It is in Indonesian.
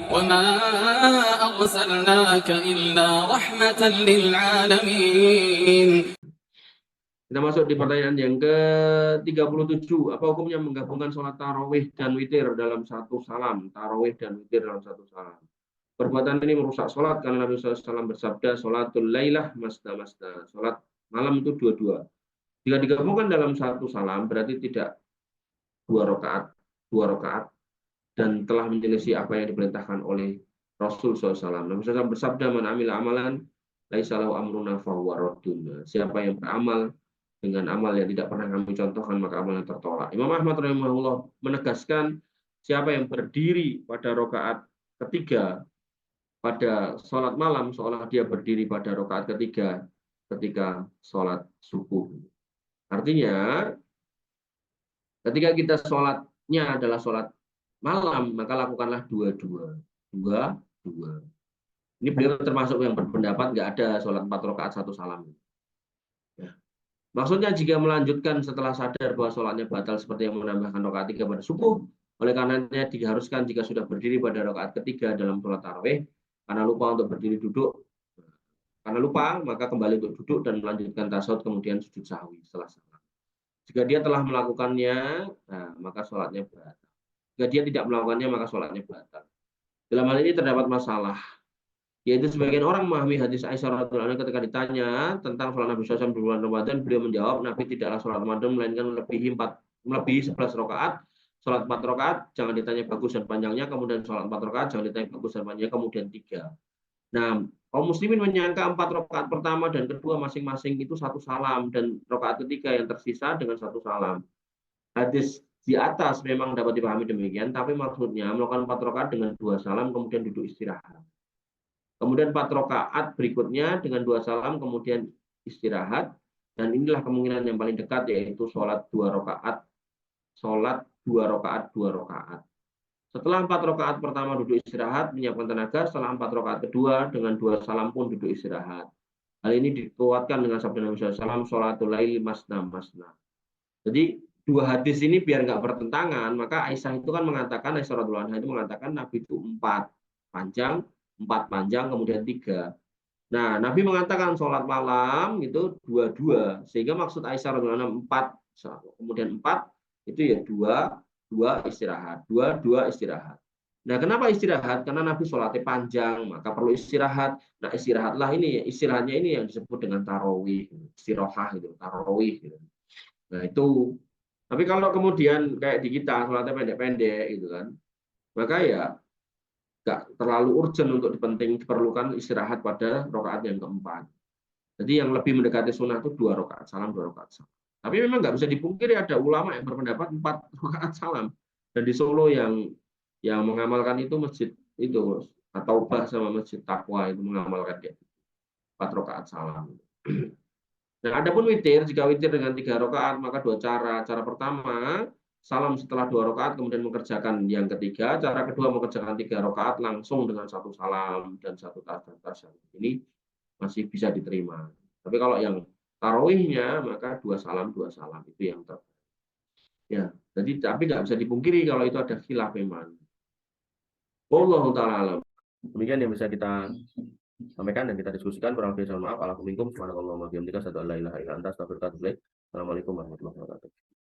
وما أرسلناك إلا رحمة للعالمين. Kita masuk di pertanyaan yang ke-37. Apa hukumnya menggabungkan sholat tarawih dan witir dalam satu salam? Tarawih dan witir dalam satu salam. Perbuatan ini merusak sholat karena Nabi SAW bersabda, sholatul lailah masna-masna. Sholat malam itu dua-dua. Jika digabungkan dalam satu salam, berarti tidak dua rakaat dan telah menyelisih apa yang diperintahkan oleh Rasul SAW. Nabi SAW bersabda, man amila amalan laisa lahu amruna fahuwa raddun. Siapa yang beramal dengan amal yang tidak pernah kami contohkan, maka amalnya tertolak. Imam Ahmad rahimahullah menegaskan, siapa yang berdiri pada rakaat ketiga pada sholat malam seolah dia berdiri pada rakaat ketiga ketika sholat subuh. Artinya, ketika kita sholatnya adalah sholat malam, maka lakukanlah dua-dua. Dua-dua. Ini beliau termasuk yang berpendapat nggak ada sholat 4 rakaat 1 salam. Ya. Maksudnya jika melanjutkan setelah sadar bahwa sholatnya batal seperti yang menambahkan rakaat 3 pada subuh, oleh karenanya diharuskan jika sudah berdiri pada rakaat ketiga dalam sholat tarawih, karena lupa untuk berdiri duduk, karena lupa maka kembali untuk duduk dan melanjutkan tasyahud kemudian sujud sahwi setelah salam. Jika dia telah melakukannya, nah, maka sholatnya batal. Jika dia tidak melakukannya, maka sholatnya batal. Dalam hal ini terdapat masalah, yaitu sebagian orang memahami hadis Aisyah radhiyallahu anha ketika ditanya tentang sholat Nabi SAW di bulan Ramadan, beliau menjawab, Nabi tidaklah sholat Ramadan melainkan melebihi 11 rakaat, sholat 4 rakaat, jangan ditanya bagus dan panjangnya, kemudian sholat 4 rakaat, jangan ditanya bagus dan panjangnya, kemudian 3. Nah, kaum muslimin menyangka 4 rakaat pertama dan kedua masing-masing itu 1 salam, dan rakaat ketiga yang tersisa dengan 1 salam. Hadis di atas memang dapat dipahami demikian, tapi maksudnya melakukan 4 rakaat dengan 2 salam, kemudian duduk istirahat. Kemudian 4 rakaat berikutnya dengan 2 salam, kemudian istirahat. Dan inilah kemungkinan yang paling dekat, yaitu sholat 2 rakaat. Sholat 2 rakaat, 2 rakaat. Setelah 4 rakaat pertama duduk istirahat, menyiapkan tenaga. Setelah 4 rakaat kedua dengan 2 salam pun duduk istirahat. Hal ini dikuatkan dengan sabda Nabi SAW, sholatul laili masna masna. Jadi 2 hadis ini biar nggak bertentangan, maka Aisyah itu kan mengatakan, Aisyah radhiyallahu anha itu mengatakan Nabi itu 4 panjang, kemudian 3. Nah, Nabi mengatakan sholat malam itu 2-2, sehingga maksud Aisyah radhiyallahu anha 4, kemudian 4 itu ya 2 istirahat, 2 istirahat. Nah, kenapa istirahat? Karena Nabi sholatnya panjang, maka perlu istirahat. Nah, istirahatnya ini yang disebut dengan tarawih, istirahah gitu, tarawih gitu. Nah, itu. Tapi kalau kemudian kayak di kita sholatnya pendek-pendek gitu kan, maka ya nggak terlalu urgent untuk diperlukan istirahat pada rakaat yang keempat. Jadi yang lebih mendekati sunnah itu 2 rakaat salam, 2 rakaat salam. Tapi memang nggak bisa dipungkiri ada ulama yang berpendapat 4 rakaat salam. Dan di Solo yang mengamalkan itu masjid itu atau sama masjid Taqwa itu mengamalkan kayak 4 rakaat salam. Nah, adapun witir, jika witir dengan 3 rakaat maka 2 cara. Cara pertama, salam setelah 2 rakaat kemudian mengerjakan yang ketiga. Cara kedua mengerjakan 3 rakaat langsung dengan 1 salam dan 1 tasyahud. Ini masih bisa diterima. Tapi kalau yang tarawihnya maka 2 salam itu yang terbaik. Ya, jadi tapi nggak bisa dipungkiri kalau itu ada khilaf memang. Wallahu ta'ala alam. Demikian yang bisa kita sampaikan dan kita diskusikan. Kurang lebih mohon maaf. Assalamualaikum warahmatullahi wabarakatuh. Assalamualaikum warahmatullahi wabarakatuh.